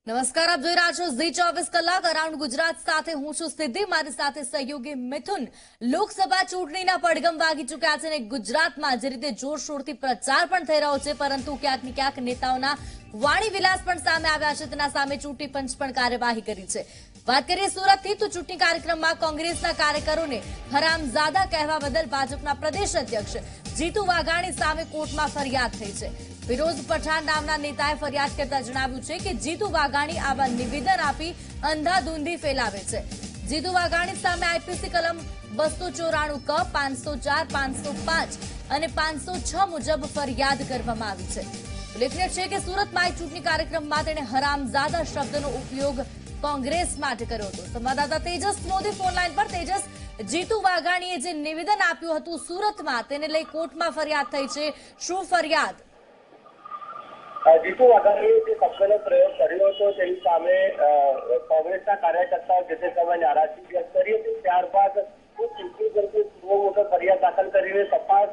નમસ્કાર, આપ જોઈ રહ્યા છો ઝી 24 કલાક અરાઉન્ડ ગુજરાત સાથે હું છું સિદ્ધિ, મારી સાથે સહયોગી મિથુન। લોકસભા ચૂંટણીના પડઘમ વાગી ચૂક્યા છે અને ગુજરાતમાં જે રીતે જોરશોરથી પ્રચાર પણ થઈ રહ્યો છે, પરંતુ ક્યાંક ને ક્યાંક નેતાઓના વાણી વિલાસ પણ સામે આવ્યા છે। તેના સામે ચૂંટણી પંચ પણ કાર્યવાહી કરી છે। વાત કરીએ સુરતથી, તો ચૂંટણી કાર્યક્રમમાં કોંગ્રેસના કાર્યકરોને હરામઝાદા કહેવા બદલ ભાજપના પ્રદેશ અધ્યક્ષ જીતુ વાઘાણી સામે કોર્ટમાં ફરિયાદ થઈ છે। ફિરોઝ પઠાણ નામના નેતાએ ફરિયાદ કરતા જણાવ્યું છે કે જીતુ વાઘાણી આવા નિવેદન આપી અંધાધૂંધી ફેલાવે છે। જીતુ વાઘાણી સામે આઈપીસી કલમ 294 ક, 504, 505 અને 506 મુજબ ફરિયાદ કરવામાં આવી છે। ઉલ્લેખનીય છે કે સુરતમાં એક ચૂંટણી કાર્યક્રમમાં તેણે હરામઝાદા શબ્દનો ઉપયોગ કોંગ્રેસ માટે કર્યો હતો। સંવાદદાતા તેજસ મોદી ફોનલાઈન પર। તેજસ, જીતુ વાઘાણીએ જે નિવેદન આપ્યું હતું સુરતમાં, તેને લઈ કોર્ટમાં ફરિયાદ થઈ છે, શું ફરિયાદ? જીતુ વાઘાણીએ જે શબ્દનો પ્રયોગ કર્યો હતો તેની સામે કોંગ્રેસના કાર્યકર્તાઓ જે તે સમયે નારાજગી વ્યક્ત કરી હતી। ત્યારબાદ ચૂંટણી પંચે બહુ મોટો ફરિયાદ દાખલ કરીને તપાસ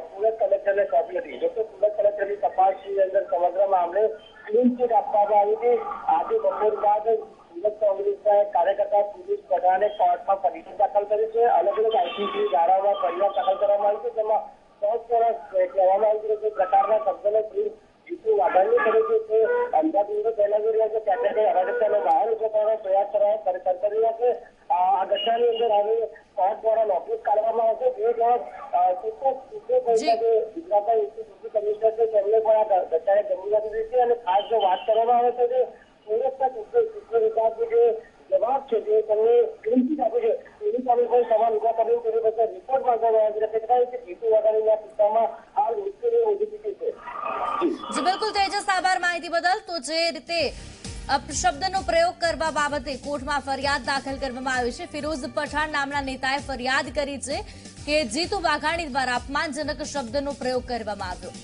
સુરત કલેક્ટરને સોંપી હતી। જોકે સુરત કલેક્ટરની તપાસની અંદર સમગ્ર મામલે ક્લીન ચીટ આપવામાં આવી હતી। આજે બપોર બાદ સુરત કોંગ્રેસના કાર્યકર્તા ફિરોઝ પઠાણે કોર્ટમાં ફરિયાદ દાખલ કરી છે। અલગ અલગ આઈપીસી ધારામાં ફરિયાદ દાખલ કરવામાં આવી છે, તેમાં 100 વર્ષ કહેવામાં આવી છે કે પ્રકારના શબ્દનો પ્રયોગ જીતુ વાઘાણી કરે છે તે અંધાધૂંધી ફેલાવી રહ્યા છે, ત્યાં અરાજકતાનો માહોલ ઉભો કરવાનો પ્રયાસ કરી રહ્યા છે। આ ઘટનાની અંદર હવે કોર્ટ દ્વારા નોટિસ કાઢવામાં આવશે। જે ગુજરાતના ચૂંટણી કમિશનર છે તેમને પણ આ ઘટનાને ગંભીરતાથી લીધી છે અને ખાસ જો વાત કરવામાં આવે તો જે સુરતના ચૂંટણી વિભાગનો જે જવાબ છે જે તમને ક્લીનચીટ આપી છે તેની સામે કોઈ સવાલ ઉભા કરીને તેની પાસે રિપોર્ટ માંગવામાં આવી છે। કે જીતુ વાઘાણીના કિસ્સામાં હાલ મુશ્કેલી ઉભી થઈ છે। જી બિલકુલ તેજસ, આભાર માહિતી બદલ। તો જે રીતે અપશબ્દનો પ્રયોગ કરવા બાબતે કોર્ટમાં ફરિયાદ દાખલ કરવામાં આવી છે। ફિરોઝ પઠાણ નામના નેતાએ ફરિયાદ કરી છે કે જીતુ વાઘાણી દ્વારા અપમાનજનક શબ્દનો પ્રયોગ કરવામાં આવ્યો।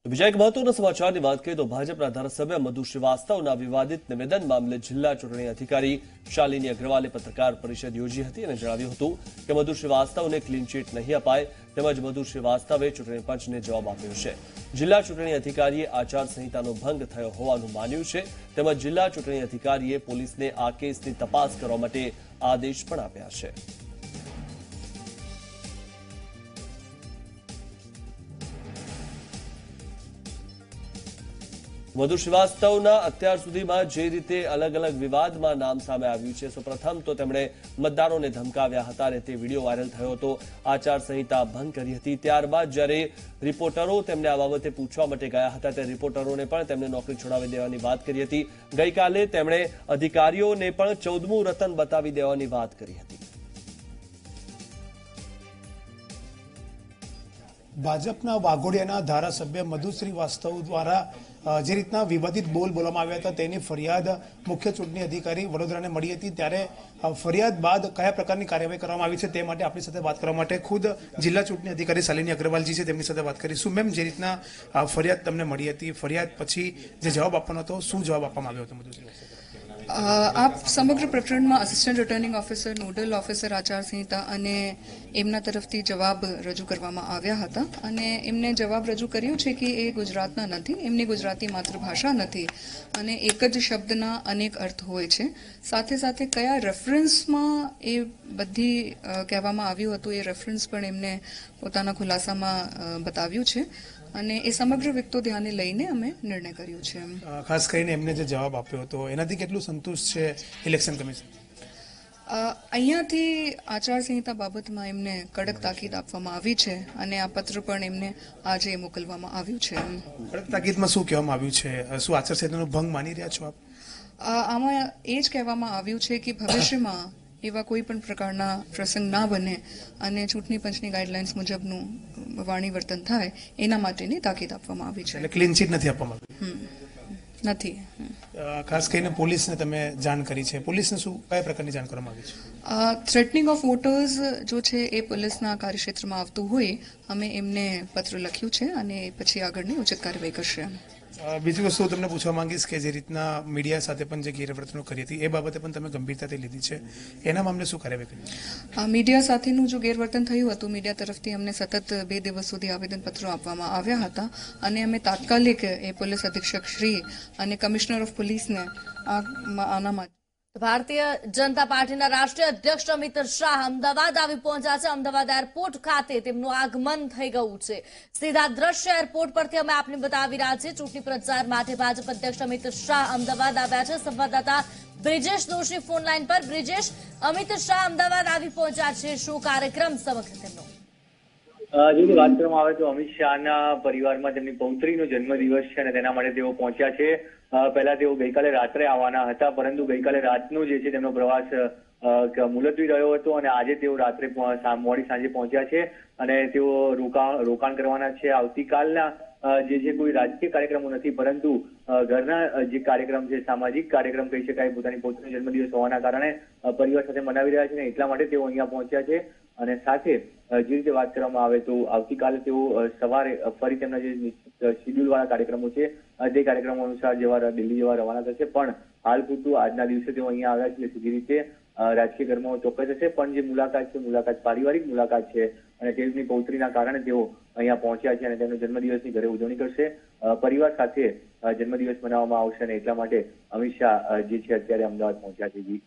બીજા એક મહત્વના સમાચારની વાત કરીએ તો ભાજપના ધારાસભ્ય મધુ શ્રીવાસ્તવના વિવાદિત નિવેદન મામલે જિલ્લા ચૂંટણી અધિકારી શાલિની અગ્રવાલે પત્રકાર પરિષદ યોજી હતી અને જણાવ્યું હતું કે મધુ શ્રીવાસ્તવને ક્લીન ચીટ નહીં અપાય, તેમજ મધુ શ્રીવાસ્તવે ચૂંટણી પંચને જવાબ આપ્યો છે। જિલ્લા ચૂંટણી અધિકારીએ આચારસંહિતાનો ભંગ થયો હોવાનું માન્યું છે, તેમજ જિલ્લા ચૂંટણી અધિકારીએ પોલીસને આ કેસની તપાસ કરવા માટે આદેશ પણ આપ્યા છે। મધુ શ્રીવાસ્તવના અત્યાર સુધીમાં જે રીતે અલગ અલગ વિવાદમાં નામ સામે આવ્યું છે, સૌપ્રથમ તો તેમણે મતદારોને ધમકાવ્યા હતા અને તે વિડીયો વાયરલ થયો હતો, આચારસંહિતા ભંગ કરી હતી। ત્યારબાદ જ્યારે રિપોર્ટરો તેમને આ બાબતે પૂછવા માટે ગયા હતા ત્યારે રિપોર્ટરોને પણ તેમને નોકરી છોડાવી દેવાની વાત કરી હતી। ગઈકાલે તેમણે અધિકારીઓને પણ 14મું રતન બતાવી દેવાની વાત કરી હતી। ભાજપના વાઘોડિયાના ધારાસભ્ય મધુ શ્રીવાસ્તવ દ્વારા જે રીતના વિવાદિત બોલ બોલવામાં આવ્યા હતા તેની ફરિયાદ મુખ્ય ચૂંટણી અધિકારી વડોદરાને મળી હતી, ત્યારે ફરિયાદ બાદ કયા પ્રકારની કાર્યવાહી કરવામાં આવી છે તે માટે આપણી સાથે વાત કરવા માટે ખુદ જિલ્લા ચૂંટણી અધિકારી શાલિની અગ્રવાલજી છે, તેમની સાથે વાત કરીશું। મેમ, જે રીતના ફરિયાદ તમને મળી હતી, ફરિયાદ પછી જે જવાબ આપવાનો હતો, શું જવાબ આપવામાં આવ્યો હતો મધુ શ્રીવાસ્તવ? આપ સમગ્ર પ્રકરણમાં assistant returning officer, nodal officer આચારસંહિતા અને એમના તરફથી જવાબ રજૂ કરવામાં આવ્યા હતા અને એમને જવાબ રજૂ કર્યો છે કે એ ગુજરાતના નથી, એમની ગુજરાતી માતૃભાષા નથી અને એક જ શબ્દના અનેક અર્થ હોય છે। સાથે સાથે કયા રેફરન્સમાં એ બધી કહેવામાં આવ્યું હતું એ રેફરન્સ પણ એમને પોતાના ખુલાસામાં બતાવ્યું છે અને એ સમગ્ર વિગતો ધ્યાને લઈને અમે નિર્ણય કર્યો છે। ખાસ કરીને એમને જે જવાબ આપ્યો હતો એનાથી કેટલું સંતુષ્ટ છે ઇલેક્શન કમિશન? અહીંયાથી આચારસંહિતા બાબતમાં એમને કડક તાકીદ આપવામાં આવી છે અને આ પત્ર પણ એમને આજે મોકલવામાં આવ્યું છે। કડક તાકીદમાં શું કહેવામાં આવ્યું છે? શું આચારસંહિતાનો ભંગ માની રહ્યા છો આપ? આમાં એ જ કહેવામાં આવ્યું છે કે ભવિષ્યમાં એવા કોઈ પણ પ્રકારના પ્રસંગ ના બને અને ચૂંટણી પંચની ગાઈડલાઇન્સ મુજબનું વાણી વર્તન થાય એના માટેની તાકીદ આપવામાં આવી છે। એટલે ક્લીન ચીટ નથી આપવામાં આવી? નથી। ખાસ કરીને પોલીસને તમે જાણ કરી છે, પોલીસને શું કયા પ્રકારની જાણ કરવામાં આવી છે? થ્રેટનિંગ ઓફ વોટર્સ જો છે એ પોલીસના કાર્યક્ષેત્રમાં આવતું હોય અમે એમને પત્ર લખ્યું છે અને પછી આગળની ઉચિત કાર્યવાહી કરશે। બીજી વસ્તુ તમને પૂછવા માંગીશ કે જે રીતના મીડિયા સાથે પણ જે ગેરવર્તણૂક કરી હતી એ બાબતે પણ તમે ગંભીરતાથી લીધી છે, એના મામલે શું કાર્યવાહી કરી? મીડિયા સાથેનું જો ગેરવર્તન થયું હતું, મીડિયા તરફથી અમને સતત 2 દિવસ સુધી આવેદનપત્રો આપવામાં આવ્યા હતા અને અમે તાત્કાલિક એ પોલીસ અધિક્ષક શ્રી અને કમિશનર ઓફ પોલીસને આના માટે ભારતીય જનતા પાર્ટીના રાષ્ટ્રીય અધ્યક્ષ અમિત શાહ અમદાવાદ આવી પહોંચ્યા છે. અમદાવાદ એરપોર્ટ ખાતે તેમનું આગમન થઈ ગયું છે. સીધા દ્રશ્ય એરપોર્ટ પરથી અમે આપને બતાવી રહ્યા છીએ. ચૂંટણી પ્રચાર માટે ભાજપ અધ્યક્ષ અમિત શાહ અમદાવાદ આવ્યા છે. સંવાદદાતા બ્રિજેશ દોશી ફોન લાઈન પર. બ્રિજેશ, અમિત શાહ અમદાવાદ આવી પહોંચ્યા છે, શું કાર્યક્રમ સમગ્ર તેમનો? જો વાત કરવામાં આવે તો અમિત શાહના પરિવારમાં તેમની પૌત્રીનો જન્મદિવસ છે અને તેના માટે તેઓ પહોંચ્યા છે. પહેલા તેઓ ગઈકાલે રાત્રે આવવાના હતા, પરંતુ ગઈકાલે રાતનો જે છે તેમનો પ્રવાસ મુલતવી રહ્યો હતો અને આજે તેઓ રાત્રે મોડી સાંજે પહોંચ્યા છે અને તેઓ રોકાણ કરવાના છે. આવતીકાલના જે છે કોઈ રાજકીય કાર્યક્રમો નથી, પરંતુ ઘરના જે કાર્યક્રમ છે, સામાજિક કાર્યક્રમ કહી શકાય, પોતાની પૌત્રીનો જન્મદિવસ હોવાના કારણે પરિવાર સાથે મનાવી રહ્યા છે અને એટલા માટે તેઓ અહીંયા પહોંચ્યા છે. અને સાથે જે રીતે વાત કરવામાં આવે તો આવતીકાલે તેઓ સવારે ફરી તેમના જે શિડ્યુલ વાળા કાર્યક્રમો છે તે કાર્યક્રમો અનુસાર દિલ્હી જવા રવાના થશે. પણ હાલ પૂરતું આજના દિવસે તેઓ અહીંયા આવ્યા છે, સીધી રીતે રાજકીય કર્મો ચોક્કસ હશે. પણ જે મુલાકાત છે, મુલાકાત પારિવારિક મુલાકાત છે અને તેમની પૌત્રીના કારણે તેઓ અહીંયા પહોંચ્યા છે અને તેમનો જન્મદિવસની ઘરે ઉજવણી કરશે. પરિવાર સાથે જન્મદિવસ મનાવવામાં આવશે અને એટલા માટે અમિત શાહ જે છે અત્યારે અમદાવાદ પહોંચ્યા છે.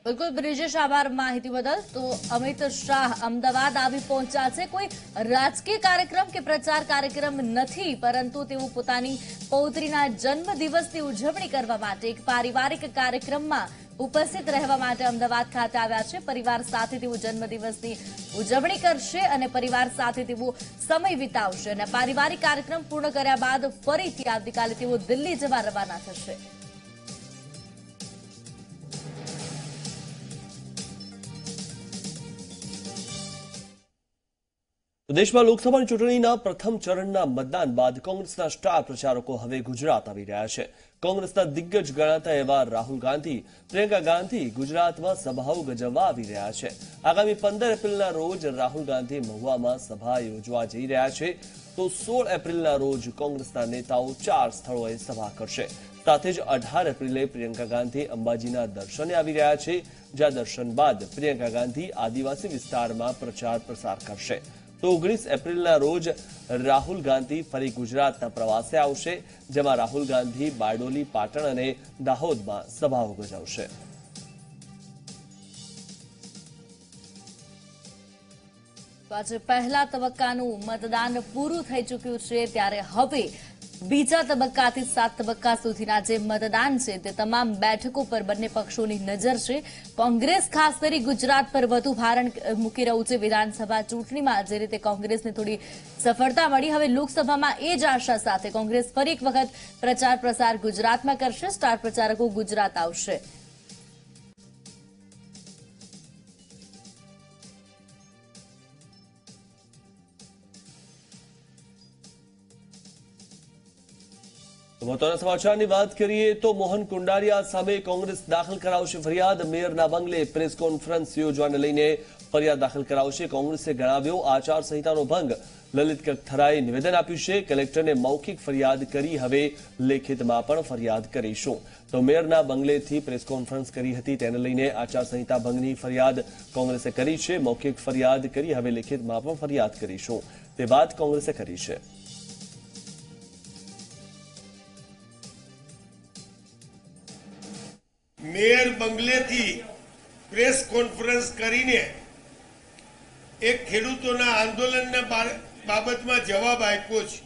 બિલકુલ બ્રિજેશ, આભાર માહિતી બદલ. તો અમિત શાહ અમદાવાદ આવી પહોંચ્યા છે. કોઈ રાજકીય કાર્યક્રમ કે પ્રચાર કાર્યક્રમ નથી, પરંતુ તેઓ પોતાની પૌત્રીના જન્મદિવસની ઉજવણી કરવા માટે એક પારિવારિક કાર્યક્રમમાં ઉપસ્થિત રહેવા માટે અમદાવાદ ખાતે આવ્યા છે. પરિવાર સાથે તેઓ જન્મદિવસની ઉજવણી કરશે અને પરિવાર સાથે તેઓ સમય વિતાવશે અને પારિવારિક કાર્યક્રમ પૂર્ણ કર્યા બાદ ફરીથી આવતીકાલે તેઓ દિલ્હી જવા રવાના થશે. દેશમાં લોકસભાની ચૂંટણીના પ્રથમ ચરણના મતદાન બાદ કોંગ્રેસના સ્ટાર પ્રચારકો હવે ગુજરાત આવી રહ્યા છે. કોંગ્રેસના દિગ્ગજ ગણાતા એવા રાહુલ ગાંધી, પ્રિયંકા ગાંધી ગુજરાતમાં સભાઓ ગજવવા આવી રહ્યા છે. આગામી 15 એપ્રિલના રોજ રાહુલ ગાંધી મહુવામાં સભા યોજવા જઈ રહ્યા છે, તો 16 એપ્રિલના રોજ કોંગ્રેસના નેતાઓ 4 સ્થળોએ સભા કરશે. સાથે જ 18 એપ્રિલે પ્રિયંકા ગાંધી અંબાજીના દર્શને આવી રહ્યા છે, જ્યાં દર્શન બાદ પ્રિયંકા ગાંધી આદિવાસી વિસ્તારમાં પ્રચાર પ્રસાર કરશે. તો 19 એપ્રિલના રોજ રાહુલ ગાંધી ફરી ગુજરાતના પ્રવાસે આવશે, જેમાં રાહુલ ગાંધી બારડોલી, પાટણ અને દાહોદમાં સભાઓ યોજશે. આજે પહેલા તબક્કાનું મતદાન પૂરું થઈ ચૂક્યું છે, ત્યારે હવે બીજા તબક્કાથી 7 તબક્કા સુધીના જે મતદાન છે તે તમામ બેઠકો પર બંને પક્ષોની નજર છે. કોંગ્રેસ ખાસ કરી ગુજરાત પર વધુ ભારણ મૂકી રહ્યું છે. વિધાનસભા ચૂંટણીમાં જે રીતે કોંગ્રેસને થોડી સફળતા મળી, હવે લોકસભામાં એ જ આશા સાથે કોંગ્રેસ ફરી એક વખત પ્રચાર પ્રસાર ગુજરાતમાં કરશે. સ્ટાર પ્રચારકો ગુજરાત આવશે. મહત્વના સમાચારની વાત કરીએ તો મોહન કુંડારિયા સામે કોંગ્રેસ દાખલ કરાવશે ફરિયાદ. મેયરના બંગલે પ્રેસ કોન્ફરન્સ યોજવાને લઈને ફરિયાદ દાખલ કરાવશે. કોંગ્રેસે ગણાવ્યો આચારસંહિતાનો ભંગ. લલિત કગથરાએ નિવેદન આપ્યું છે, કલેક્ટરને મૌખિક ફરિયાદ કરી, હવે લેખિતમાં પણ ફરિયાદ કરીશું. તો મેયરના બંગલેથી પ્રેસ કોન્ફરન્સ કરી હતી, તેને લઈને આચારસંહિતા ભંગની ફરિયાદ કોંગ્રેસે કરી છે. મૌખિક ફરિયાદ કરી, હવે લેખિતમાં પણ ફરિયાદ કરીશું, તે વાત કોંગ્રેસે કરી છે. મેયર બંગલેથી પ્રેસ કોન્ફરન્સ કરીને એક ખેડૂતોના આંદોલનના બાબતમાં જવાબ આપ્યો છે.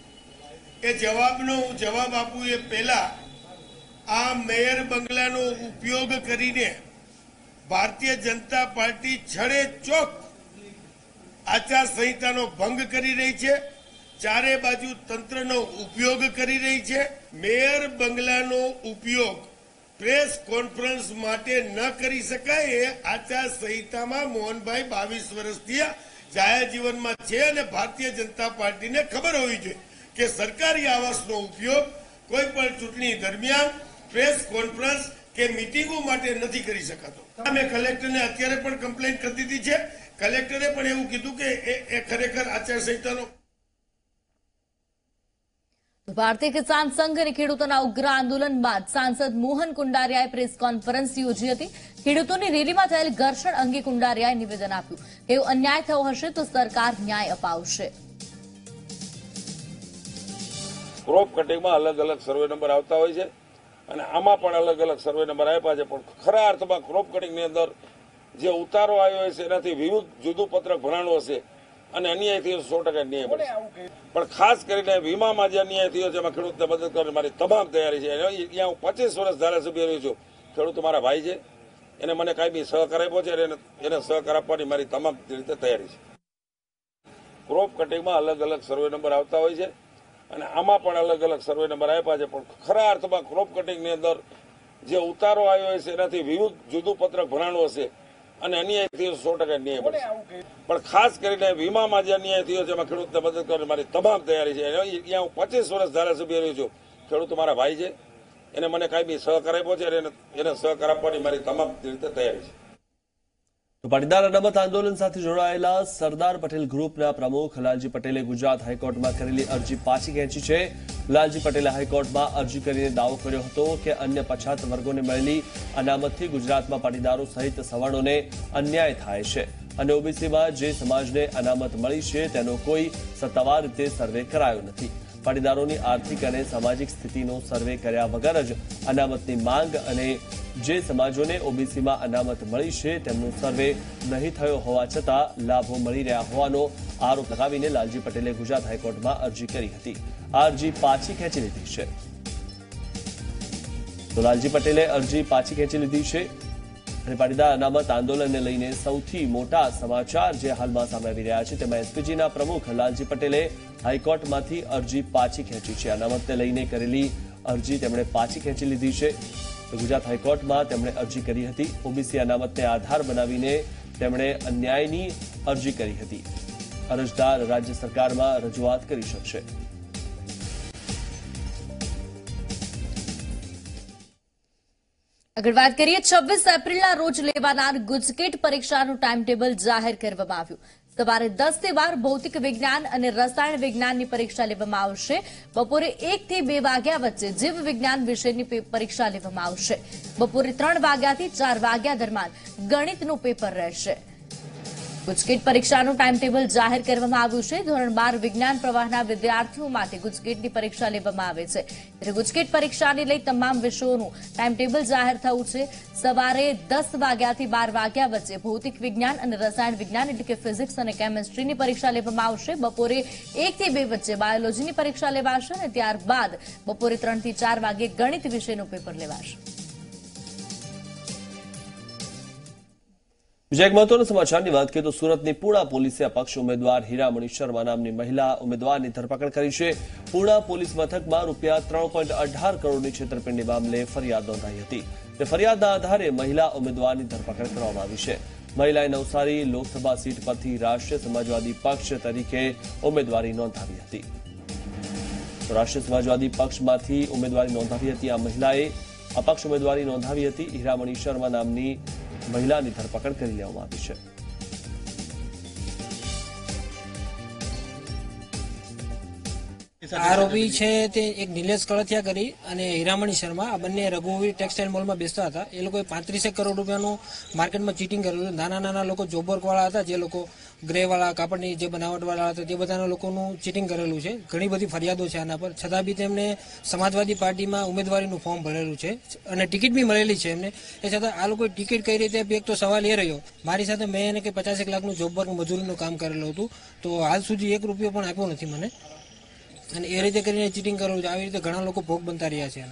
એ જવાબનો હું જવાબ આપું એ પહેલા આ મેયર બંગલાનો ઉપયોગ કરીને ભારતીય જનતા પાર્ટી છડે ચોક આચારસંહિતાનો ભંગ કરી રહી છે. ચારે બાજુ તંત્રનો ઉપયોગ કરી રહી છે. મેયર બંગલાનો ઉપયોગ પ્રેસ કોન્ફરન્સ માટે ન કરી શકાય એ આચારસંહિતામાં મોહનભાઈ 22 વર્ષથી જાહેર જીવનમાં છે અને ભારતીય જનતા પાર્ટીને ખબર હોવી જોઈએ કે સરકારી આવાસનો ઉપયોગ કોઈ પણ ચૂંટણી દરમિયાન પ્રેસ કોન્ફરન્સ કે મિટિંગો માટે નથી કરી શકાતો. મેં કલેક્ટરને અત્યારે પણ કમ્પ્લેન્ટ કરી દીધી છે. કલેક્ટરે પણ એવું કીધું કે એ ખરેખર આચારસંહિતાનો ભારતીય કિસાન સંઘ અને ખેડૂતોના ઉગ્ર આંદોલન બાદ સાંસદ મોહન કુંડારિયાએ પ્રેસ કોન્ફરન્સ યોજી હતી। ખેડૂતોની રેલીમાં થયેલ ઘર્ષણ અંગે કુંડારિયાએ નિવેદન આપ્યું કે અન્યાય થયો હશે તો સરકાર ન્યાય અપાવશે। ક્રોપ કટિંગમાં અલગ અલગ સર્વે નંબર આવતા હોય છે અને આમાં પણ અલગ અલગ સર્વે નંબર આપ્યા છે, પણ ખરા અર્થમાં ક્રોપ કટિંગની અંદર જે ઉતારો આવ્યો હશે એનાથી વિરુદ્ધ જુદું પત્રક ભરાણું હશે અને અન્યાયથી 100% ન્યાય મળશે। પણ ખાસ કરીને વીમામાં જે અન્યાય થયો છે એમાં ખેડૂતને મદદ કરવાની મારી તમામ તૈયારી છે। અહીંયા હું 25 વર્ષ ધારાસભ્ય રહ્યો છું, ખેડૂત મારા ભાઈ છે, એને મને કાયમી સહકાર આપ્યો છે અને એને સહકાર આપવાની મારી તમામ રીતે તૈયારી છે। ક્રોપ કટિંગમાં અલગ અલગ સર્વે નંબર આવતા હોય છે અને આમાં પણ અલગ અલગ સર્વે નંબર આપ્યા છે, પણ ખરા અર્થમાં ક્રોપ કટિંગની અંદર જે ઉતારો આવ્યો હશે એનાથી વિરુદ્ધ જુદું પત્રક ભરાણું હશે અને અન્યાયથી 100% ન્યાય મળશે। પણ ખાસ કરીને વીમામાં જે અન્યાય થયો છે એમાં ખેડૂતને મદદ કરવાની મારી તમામ તૈયારી છે। અહીંયા હું 25 વર્ષ ધારાસભ્ય રહ્યો છું, ખેડૂત મારા ભાઈ છે, એને મને કાયમી સહકાર આપ્યો છે અને એને સહકાર આપવાની મારી તમામ રીતે તૈયારી છે। તો પાટીદાર અનામત આંદોલન સાથે જોડાયેલા સરદાર પટેલ ગ્રુપના પ્રમુખ લાલજી પટેલે ગુજરાત હાઈકોર્ટમાં કરેલી અરજી પાછી ખેંચી છે। લાલજી પટેલે હાઈકોર્ટમાં અરજી કરીને દાવો કર્યો હતો કે અન્ય પછાત વર્ગોને મળેલી અનામતથી ગુજરાતમાં પાટીદારો સહિત સવર્ણોને અન્યાય થાય છે અને ઓબીસીમાં જે સમાજને અનામત મળી છે તેનો કોઈ સત્તાવાર રીતે સર્વે કરાયો નથી। પાટીદારોની આર્થિક અને સામાજિક સ્થિતિનો સર્વે કર્યા વગર જ અનામતની માંગ અને જે સમાજોને ઓબીસીમાં અનામત મળી છે તેમનો સર્વે નહીં થયો હોવા છતાં લાભો મળી રહ્યા હોવાનો આરોપ લગાવીને લાલજી પટેલે ગુજરાત હાઈકોર્ટમાં અરજી કરી હતી। આ અરજી પાછી ખેંચી લીધી છે। તો લાલજી પટેલે અરજી પાછી ખેંચી લીધી છે અને પાટીદાર અનામત આંદોલનને લઈને સૌથી મોટા સમાચાર જે હાલમાં સામે આવી રહ્યા છે તેમાં એસપીજીના પ્રમુખ લાલજી પટેલે હાઈકોર્ટમાંથી અરજી પાછી ખેંચી છે। અનામતને લઈને કરેલી અરજી તેમણે પાછી ખેંચી લીધી છે। ગુજરાત હાઈકોર્ટમાં તેમણે અરજી કરી હતી। ઓબીસી અનામતને આધાર બનાવીને તેમણે અન્યાયની અરજી કરી હતી। અરજદાર રાજ્ય સરકારમાં રજૂઆત કરી શકશે। આગળ વાત કરીએ 26 એપ્રિલના રોજ લેવાનાર ગુજકેટ પરીક્ષાનું ટાઈમ ટેબલ જાહેર કરવામાં આવ્યું। સવારે 10 થી 12 ભૌતિક વિજ્ઞાન અને રસાયણ વિજ્ઞાનની પરીક્ષા લેવામાં આવશે। બપોરે 1 થી 2 વાગ્યા વચ્ચે જીવ વિજ્ઞાન વિષયની પરીક્ષા લેવામાં આવશે। બપોરે 3 વાગ્યાથી 4 વાગ્યા દરમિયાન ગણિતનું પેપર રહેશે। ગુજકેટ પરીક્ષાનું ટાઈમ ટેબલ જાહેર કરવામાં આવ્યું છે। ધોરણ 12 વિજ્ઞાન પ્રવાહના વિદ્યાર્થીઓ માટે ગુજકેટની પરીક્ષા લેવામાં આવે છે, ત્યારે ગુજકેટ પરીક્ષાને લઈ તમામ વિષયોનું ટાઈમ ટેબલ જાહેર થયું છે। સવારે 10 વાગ્યાથી 12 વાગ્યા વચ્ચે ભૌતિક વિજ્ઞાન અને રસાયણ વિજ્ઞાન એટલે કે ફિઝિક્સ અને કેમિસ્ટ્રીની પરીક્ષા લેવામાં આવશે। બપોરે 1 થી 2 વચ્ચે બાયોલોજીની પરીક્ષા લેવાશે અને ત્યારબાદ બપોરે 3 થી 4 વાગે ગણિત વિષયનું પેપર લેવાશે। બીજા એક મહત્વના સમાચારની વાત કરીએ તો સુરતની પૂણા પોલીસે અપક્ષ ઉમેદવાર હીરામણી શર્મા નામની મહિલા ઉમેદવારની ધરપકડ કરી છે। પૂણા પોલીસ મથકમાં રૂપિયા 3.18 કરોડની છેતરપિંડી મામલે ફરિયાદ નોંધાઈ હતી। તે ફરિયાદના આધારે મહિલા ઉમેદવારની ધરપકડ કરવામાં આવી છે। મહિલાએ નવસારી લોકસભા સીટ પરથી રાષ્ટ્રીય સમાજવાદી પક્ષ તરીકે ઉમેદવારી નોંધાવી હતી। તો રાષ્ટ્રીય સમાજવાદી પક્ષમાંથી ઉમેદવારી નોંધાવી હતી। આ મહિલાએ અપક્ષ ઉમેદવારી નોંધાવી હતી। હીરામણી શર્મા નામની મહિલાની ધરપકડ કરી લેવામાં આવી છે। આરોપી છે તે એક નિલેશ કળથિયા કરી અને હીરામણી શર્મા આ બંને રઘુવીર ટેક્સટાઇલ મોલમાં બેસતા હતા। એ લોકોએ 35 કરોડ રૂપિયાનું માર્કેટમાં ચીટિંગ કરેલું। નાના નાના લોકો જોબ વર્ક વાળા હતા, જે લોકો ગ્રે વાળા કાપડની જે બનાવટ વાળા હતા તે બધાના લોકોનું ચીટિંગ કરેલું છે। ઘણી બધી ફરિયાદો છે આના પર, છતાં બી તેમને સમાજવાદી પાર્ટીમાં ઉમેદવારીનું ફોર્મ ભરેલું છે અને ટિકિટ બી મળેલી છે એમને। એ છતાં આ લોકોએ ટિકિટ કઈ રીતે આપી, એક તો સવાલ એ રહ્યો। મારી સાથે મેં એને કે 50 લાખનું જોબ વર્ક મજૂરીનું કામ કરેલું હતું, તો હાલ સુધી 1 રૂપિયો પણ આપ્યો નથી મને અને એ રીતે કરીને ચીટિંગ કરેલું છે। આવી રીતે ઘણા લોકો ભોગ બનતા રહ્યા છે।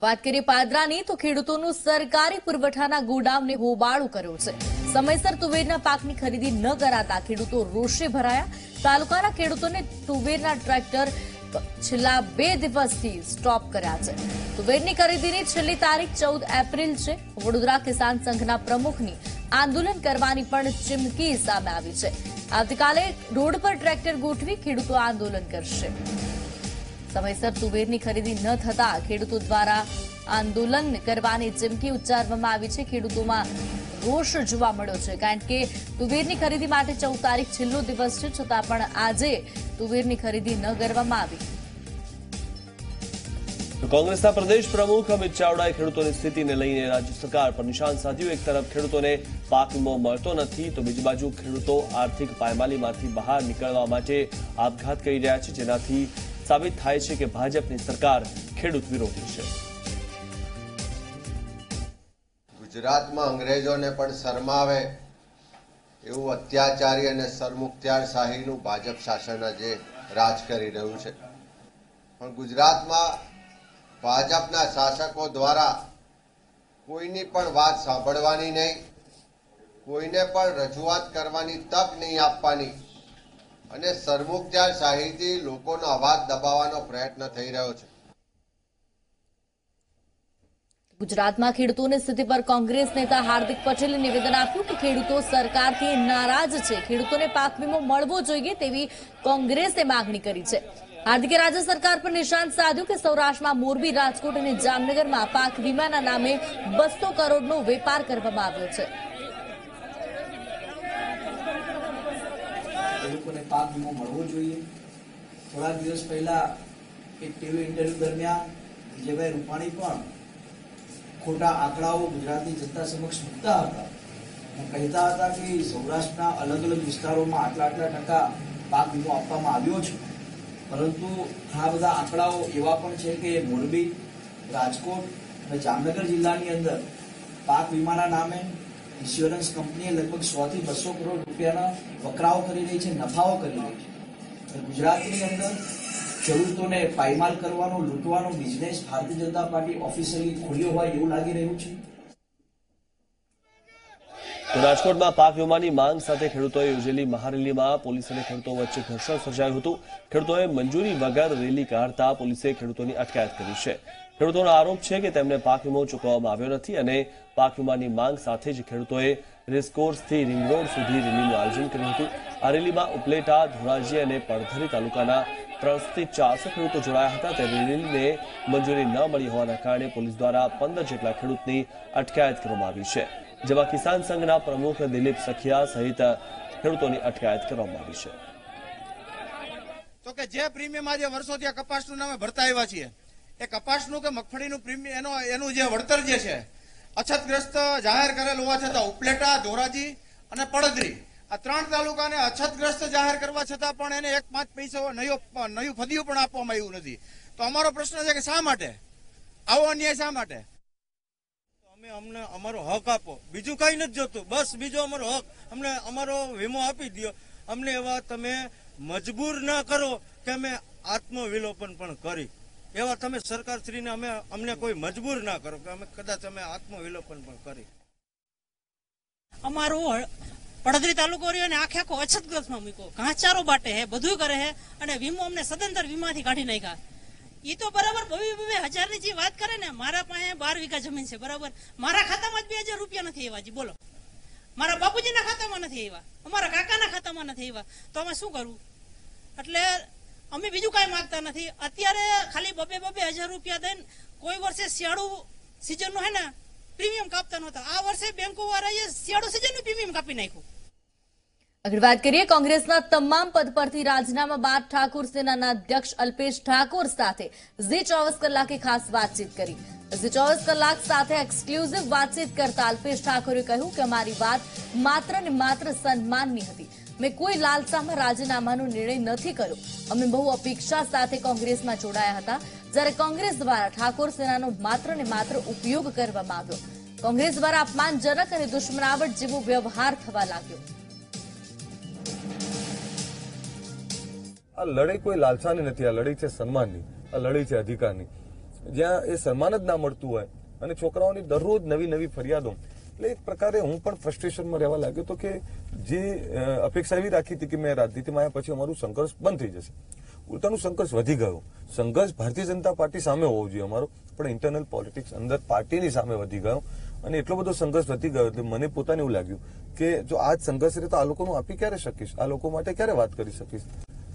વાત કરીએ પાદરાની તો ખેડૂતોનું સરકારી પુરવઠાના ગોડાઉનને હોબાળો કર્યો છે। સમયસર તુવેરના પાકની ખરીદી ન કરાતા ખેડૂતો રોષે ભરાયા। તાલુકાના ખેડૂતોને તુવેરના ટ્રેક્ટર છેલ્લા 2 દિવસથી સ્ટોપ કર્યા છે। તુવેરની ખરીદીની છેલ્લી તારીખ 14 એપ્રિલ છે। વડોદરા કિસાન સંઘના પ્રમુખની આંદોલન કરવાની પણ ચીમકી સામે આવી છે। આવતીકાલે રોડ પર ટ્રેક્ટર ગોઠવી ખેડૂતો આંદોલન કરશે। સમયસર તુવેરની ખરીદી ન થતા ખેડૂતો દ્વારા આંદોલન કરવાની ચીમકી ઉચ્ચારવામાં આવી છે। ખેડૂતોમાં રોષ જોવા મળ્યો છે, કારણ કે તુવેરની ખરીદી માટે 14 તારીખ છેલ્લો દિવસ છે, છતાં પણ આજે તુવેરની ખરીદી ન કરવામાં આવી। તો કોંગ્રેસના પ્રદેશ પ્રમુખ અમિત ચાવડાએ ખેડૂતોની સ્થિતિને લઈને રાજ્ય સરકાર પર નિશાન સાધ્યું. એક તરફ ખેડૂતોને પાક વીમો મળતો નથી, તો બીજી બાજુ ખેડૂતો આર્થિક પાયમાલીમાંથી બહાર નીકળવા માટે આપઘાત કરી રહ્યા છે, જેનાથી સાબિત થાય છે કે ભાજપની સરકાર ખેડૂત વિરોધી છે. ગુજરાતમાં અંગ્રેજોને પણ શરમાવે એવું અત્યાચારી અને સરમુખત્યારશાહીનું ભાજપ શાસન આજે રાજ કરી રહ્યું છે. પણ ગુજરાતમાં ભાજપના શાસકો દ્વારા કોઈની પણ વાત સાંભળવાની નહીં, કોઈને પણ રજૂઆત કરવાની તક નહીં આપવાની અને સરમુખત્યારશાહીથી લોકોનો અવાજ દબાવવાનો પ્રયત્ન થઈ રહ્યો છે. ગુજરાતમાં ખેડૂતોની સ્થિતિ પર કોંગ્રેસ નેતા હાર્દિક પટેલે નિવેદન આપ્યું કે ખેડૂતો સરકારથી નારાજ છે, ખેડૂતોને પાક વીમો મળવો જોઈએ તેવી કોંગ્રેસે માગણી કરી છે. હાર્દિકે રાજ્ય સરકાર પર નિશાન સાધ્યું કે સૌરાષ્ટ્રમાં મોરબી, રાજકોટ અને જામનગરમાં પાક વીમાના નામે 200 કરોડનો વેપાર કરવામાં આવ્યો છે. ખેડૂતોને પાક વીમો મળવો જોઈએ. થોડા દિવસ પહેલા એક ટીવી ઇન્ટરવ્યુ દરમિયાન વિજયભાઈ રૂપાણી પણ ખોટા આંકડાઓ ગુજરાતની જનતા સમક્ષ મૂકતા હતા અને કહેતા હતા કે સૌરાષ્ટ્રના અલગ અલગ વિસ્તારોમાં આટલા ટકા પાક વીમો આપવામાં આવ્યો છે. પરંતુ આ બધા આંકડાઓ એવા પણ છે કે મોરબી, રાજકોટ અને જામનગર જિલ્લાની અંદર પાક વીમાના નામે ઇન્સ્યોરન્સ કંપનીએ લગભગ 100 થી 200 કરોડ રૂપિયાના વકરાઓ કરી રહી છે, નફાઓ કરી રહી છે. ગુજરાતની અંદર ખેડૂતોને પાયમાલ કરવાનો, લૂંટવાનો business Bharatiya Janata party officially ખોલ્યો હોય એવું લાગી રહ્યું છે. તો રાજકોટમાં પાક વીમાની માંગ સાથે ખેડૂતોએ યોજેલી મહારેલીમાં પોલીસ અને ખેડૂતો વચ્ચે ઘર્ષણ સર્જાયું હતું. ખેડૂતોએ મંજૂરી વગર રેલી કાઢતા પોલીસે ખેડૂતોની અટકાયત કરી છે. ખેડૂતોનો આરોપ છે કે તેમને પાક વીમો ચૂકવવામાં આવ્યો નથી અને પાક વીમાની માંગ સાથે જ ખેડૂતોએ રેસકોર્સથી રિંગ રોડ સુધી રેલીનું આયોજન કર્યું હતું. આ રેલીમાં ઉપલેટા, ધોરાજી અને પડધરી તાલુકાના 300 થી 400 ખેડૂતો જોડાયા હતા. ત્યારે રેલીને મંજૂરી ન મળી હોવાના કારણે પોલીસ દ્વારા 15 જેટલા ખેડૂતની અટકાયત કરવામાં આવી છે, જેમાં કિસાન સંઘના પ્રમુખ દિલીપ સખિયા સહિત ખેડૂતોની અટકાયત કરવામાં આવી છે. તો કે જે પ્રીમિયમ આજે વર્ષોથી કપાસનું નામે ભરતા આવ્યા છીએ, એ કપાસનું કે મગફળીનું પ્રીમિયમ એનું જે વળતર જે છે અછતગ્રસ્ત જાહેર કરેલ હોવા છતાં ઉપલેટા, ધોરાજી અને પડધરી આ 3 તાલુકાને અછતગ્રસ્ત જાહેર કરવા છતાં પણ એને 1.5 પૈસો નયું ફદિયું પણ આપવામાં આવ્યું નથી. તો અમારો પ્રશ્ન છે કે શા માટે આવો અન્યાય, શા માટે? અમને અમારો હક આપો, બીજું કઈ નથી જોતું, બસ બીજો અમારો હક, અમને અમારો વીમો આપી દો. અમને એવા તમે મજબૂર ના કરો કે અમે આત્મવિલોપન પણ કરી, એવા તમે સરકારશ્રીને અમને કોઈ મજબૂર ના કરો કે અમે કદાચ અમે આત્મવિલોપન પણ કરી. અમારું પડધરી તાલુકો રહ્યો ને આખે આખો અછતગ્રસ્તમાં મૂક્યો, ઘાસચારો બાટે હે, બધું કરે હે અને વીમો અમને સદંતર વીમાથી કાઢી નાખ્યા. એ તો બરાબર 2,000 ની જે વાત કરે ને, મારા પાસે 12 વીઘા જમીન છે, બરાબર, મારા ખાતામાં જ 2,000 રૂપિયા નથી આવ્યા. જી બોલો, મારા બાપુજીના ખાતામાં નથી આવ્યા, અમારા કાકાના ખાતામાં નથી આવ્યા, તો અમે શું કરવું? એટલે અમે બીજું કઈ માંગતા નથી. અત્યારે ખાલી 2,000 રૂપિયા દઈને કોઈ વર્ષે શિયાળુ સિઝન નું હે ને પ્રીમિયમ કાપતા નહોતા, આ વર્ષે બેંકો વાળાએ શિયાળુ સિઝન નું પ્રીમિયમ કાપી નાખ્યું. આગળ વાત કરીએ કોંગ્રેસના તમામ પદ પરથી રાજીનામા બાદ ઠાકોર સેનાના અધ્યક્ષ અલ્પેશ ઠાકોર સાથે ઝી 24 કલાકે ખાસ વાતચીત કરી. ઝી 24 કલાક સાથે એક્સક્લુઝિવ વાતચીત કરતા અલ્પેશ ઠાકોરે કહ્યું કે અમારી વાત માત્ર ને માત્ર સન્માનની હતી. મેં કોઈ લાલસામાં રાજીનામાનો નિર્ણય નથી કર્યો. અમે બહુ અપેક્ષા સાથે કોંગ્રેસમાં જોડાયા હતા, જ્યારે કોંગ્રેસ દ્વારા ઠાકોર સેનાનો માત્ર ને માત્ર ઉપયોગ કરવામાં આવ્યો. કોંગ્રેસ દ્વારા અપમાનજનક અને દુશ્મનાવટ જેવો વ્યવહાર થવા લાગ્યો. આ લડાઈ કોઈ લાલસાની નથી, આ લડાઈ છે સન્માનની, આ લડાઈ છે અધિકારની. જ્યાં એ સન્માન જ ના મળતું હોય અને છોકરાઓની દરરોજ નવી નવી ફરિયાદો, એટલે એક પ્રકારે હું પણ ફ્રસ્ટ્રેશનમાં રહેવા લાગ્યો હતો કે જે અપેક્ષા એવી રાખી હતી કે મેં રાજનીતિમાં આવ્યા પછી અમારું સંઘર્ષ બંધ થઈ જશે, ઉલટાનું સંઘર્ષ વધી ગયો. સંઘર્ષ ભારતીય જનતા પાર્ટી સામે હોવો જોઈએ અમારો, પણ ઇન્ટરનલ પોલિટિક્સ અંદર પાર્ટીની સામે વધી ગયો અને એટલો બધો સંઘર્ષ વધી ગયો એટલે મને પોતાને એવું લાગ્યું કે જો આ જ સંઘર્ષ રહે તો આ લોકોનું આપી ક્યારે શકીશ, આ લોકો માટે ક્યારે વાત કરી શકીશ.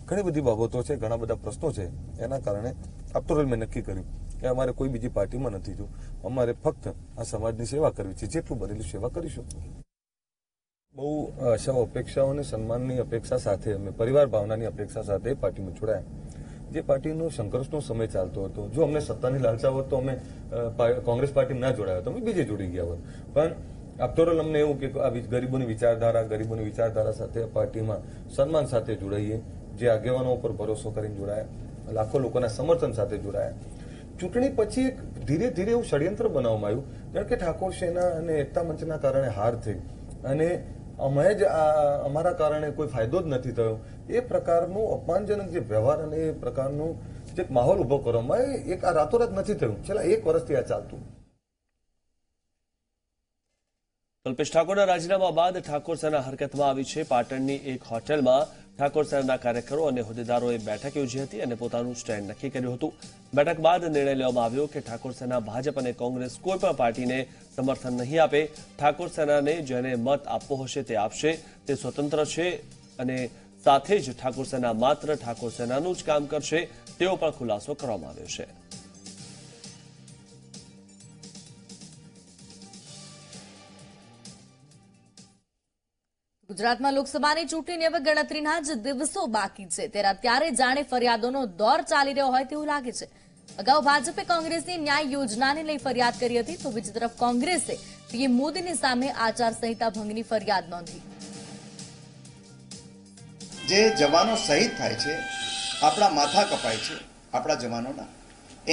ઘણી બધી બાબતો છે, ઘણા બધા પ્રશ્નો છે, એના કારણે આફ્ટર ઓલ મેં નક્કી કર્યું કે અમારે કોઈ બીજી પાર્ટીમાં નથી જો, અમારે ફક્ત આ સમાજની સેવા કરવી છે, જેટલું બનેલી સેવા કરીશું. બહુ આશાઓ, અપેક્ષાઓ અને સન્માનની અપેક્ષા સાથે અમે પરિવાર ભાવનાની અપેક્ષા સાથે પાર્ટીમાં જોડાયા. જે પાર્ટીનો સંઘર્ષનો સમય ચાલતો હતો. જો અમને સત્તાની લાલચા હોત તો અમે કોંગ્રેસ પાર્ટી ના જોડાયા હોત, અમે બીજે જોડી ગયા હોત. પણ આફ્ટર ઓલ અમને એવું કે આ ગરીબોની વિચારધારા સાથે પાર્ટીમાં સન્માન સાથે જોડાઈએ, જે આગેવાનો ઉપર ભરોસો કરીને જોડાયા, લાખો લોકોના સમર્થન સાથે જોડાયા. ચૂંટણી પછી એક ધીરે ધીરે એવું ષડયંત્ર બનાવવામાં આવ્યું, કારણ કે ઠાકોર સેના અને એકતા મંચના કારણે હાર થઈ અને અમે જ અમારા કારણે કોઈ ફાયદો જ નથી થયો, એ પ્રકારનું અપમાનજનક જે વ્યવહાર અને એ પ્રકારનું જે માહોલ ઉભો કરવામાં આવે, એક આ રાતોરાત નથી થયું. છેલ્લા 1 વર્ષથી આ ચાલતું. કલ્પેશ ઠાકોરના રાજીનામા બાદ ઠાકોર સેના હરકતમાં આવી છે. પાટણની એક હોટેલમાં ઠાકોર સેનાના કાર્યકરો અને હોદ્દેદારોએ બેઠક યોજી હતી અને પોતાનું સ્ટેન્ડ નક્કી કર્યું હતું. બેઠક બાદ નિર્ણય લેવામાં આવ્યો કે ઠાકોર સેના ભાજપ અને કોંગ્રેસ કોઈ પણ પાર્ટીને સમર્થન નહીં આપે. ઠાકોર સેનાને જેને મત આપવો હશે તે આપશે, તે સ્વતંત્ર છે અને સાથે જ ઠાકોર સેના માત્ર ઠાકોર સેનાનું જ કામ કરશે, તેવો પણ ખુલાસો કરવામાં આવ્યો છે. ગુજરાતમાં લોકસભાની ચૂંટણીની હવે ગણતરીના જ દિવસો બાકી છે, ત્યારે જાણે ફરિયાદોનો દોર ચાલી રહ્યો હોય તેવું લાગે છે. અગાઉ ભાજપે કોંગ્રેસની ન્યાય યોજનાને લઈ ફરિયાદ કરી હતી, તો બીજી તરફ કોંગ્રેસે પીએમ મોદીની સામે આચારસંહિતા ભંગની ફરિયાદ નોંધી. જે જવાનો શહીદ થાય છે, આપણા માથા કપાય છે આપણા જવાનોના,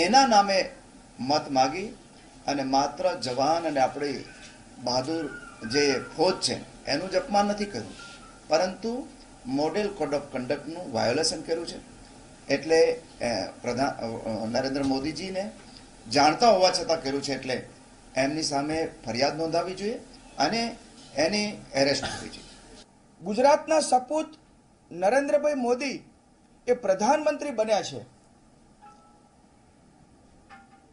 એના નામે મત માગી અને માત્ર જવાન અને આપણી બહાદુર જે ફોજ છે એનું જ અપમાન નથી કર્યું, પરંતુ મોડેલ કોડ ઓફ કન્ડક્ટનું વાયોલેશન કર્યું છે. એટલે નરેન્દ્ર મોદીજીને જાણતા હોવા છતાં કર્યું છે, એટલે એમની સામે ફરિયાદ નોંધાવવી જોઈએ અને એની એરેસ્ટ થવી જોઈએ. ગુજરાતના સપૂત નરેન્દ્રભાઈ મોદી એ પ્રધાનમંત્રી બન્યા છે,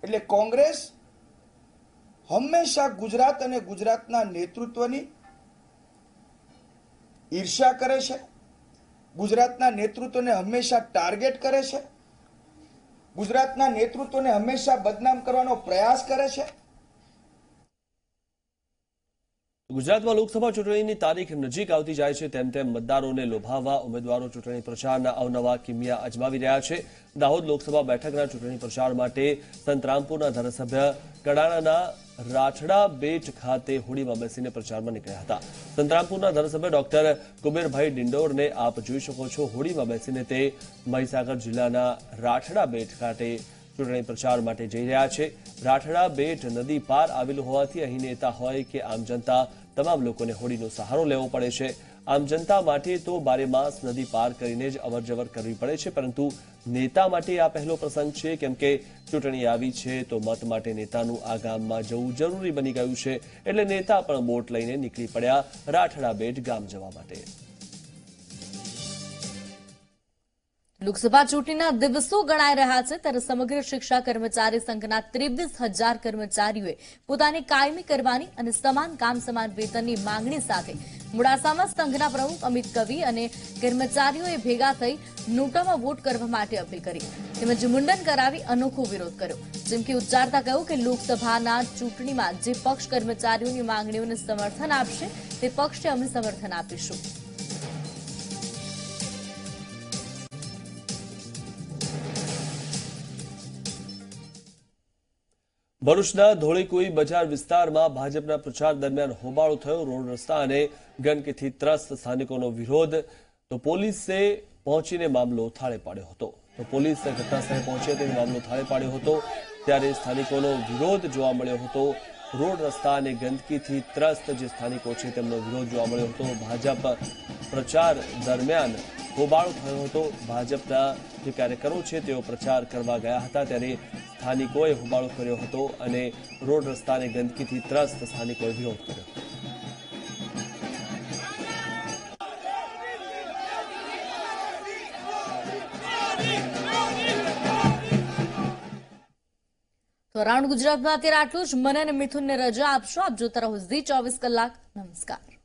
એટલે કોંગ્રેસ હંમેશા ગુજરાત અને ગુજરાતના નેતૃત્વની ઈર્ષ્યા કરે છે, ગુજરાતના નેતૃત્વને હંમેશા ટાર્ગેટ કરે છે, ગુજરાતના નેતૃત્વને હંમેશા બદનામ કરવાનો પ્રયાસ કરે છે. ગુજરાતમાં લોકસભા ચૂંટણીની તારીખ નજીક આવતી જાય છે, તેમ તેમ મતદારોને લોભાવવા ઉમેદવારો ચૂંટણી પ્રચારના અવનવા કિમિયા અજમાવી રહ્યા છે. દાહોદ લોકસભા બેઠકના ચૂંટણી પ્રચાર માટે સંતરામપુરના ધારાસભ્ય કડાણાના રાઠડા બેટ ખાતે હોડીમાં બેસીને પ્રચારમાં નીકળ્યા હતા. સંતરામપુરના ધારાસભ્ય ડોક્ટર કુબેરભાઈ ડિંડોરને આપ જોઈ શકો છો. હોડીમાં બેસીને તે મહીસાગર જિલ્લાના રાઠડા બેટ ખાતે ચૂંટણી પ્રચાર માટે જઈ રહ્યા છે. રાઠડા બેટ નદી પાર આવેલું હોવાથી અહીં નેતા હોય કે આમ જનતા, તમામ લોકોને હોડીનો સહારો લેવો પડે છે. આમ જનતા માટે તો બારેમાસ નદી પાર કરીને જ અવરજવર કરવી પડે છે, પરંતુ નેતા માટે આ પહેલો પ્રસંગ છે, કેમ કે ચૂંટણી આવી છે તો મત માટે નેતાનું આ ગામમાં જવું જરૂરી બની ગયું છે. એટલે નેતા પણ બોટ લઈને નીકળી પડ્યા રાઠડા બેટ ગામ જવા માટે. લોકસભા ચૂંટણીના દિવસો ગણાઈ રહ્યા છે, ત્યારે સમગ્ર શિક્ષા કર્મચારી સંઘના 23,000 કર્મચારીઓએ પોતાની કાયમી કરવાની અને સમાન કામ સમાન વેતનની માંગણી સાથે મોડાસામાં સંઘના પ્રમુખ અમિત કવિ અને કર્મચારીઓએ ભેગા થઈ નોટામાં વોટ કરવા માટે અપીલ કરી, તેમજ મુંડન કરાવી અનોખો વિરોધ કર્યો. જેમ કે ઉચ્ચારતા કહ્યું કે લોકસભાના ચૂંટણીમાં જે પક્ષ કર્મચારીઓની માંગણીઓને સમર્થન આપશે તે પક્ષને અમે સમર્થન આપીશું. ભરૂચના ધોળીકુઈ બજાર વિસ્તારમાં ભાજપના પ્રચાર દરમિયાન હોબાળો થયો. રોડ રસ્તા અને ગંદકીથી ત્રસ્ત સ્થાનિકોનો વિરોધ, તો પોલીસે પહોંચીને મામલો થાળે પાડ્યો હતો. ઘટનાસ્થળે પહોંચી તેને મામલો થાળે પાડ્યો હતો, ત્યારે સ્થાનિકોનો વિરોધ જોવા મળ્યો હતો. રોડ રસ્તા અને ગંદકીથી ત્રસ્ત જે સ્થાનિકો છે તેમનો વિરોધ જોવા મળ્યો હતો. ભાજપ પ્રચાર દરમિયાન હોબાળો થયો હતો. ભાજપના જે કાર્યકરો છે તેઓ પ્રચાર કરવા ગયા હતા, ત્યારે સ્થાનિકોએ હોબાળો કર્યો હતો અને રોડ રસ્તા અને ગંદકીથી ત્રસ્ત સ્થાનિકોએ વિરોધ કર્યો હતો. તો રાઉન્ડ ગુજરાતમાં અત્યારે આટલું જ. મને અને મિથુનને રજા આપશો. આપ જોતા રહો ઝી 24 કલાક. નમસ્કાર.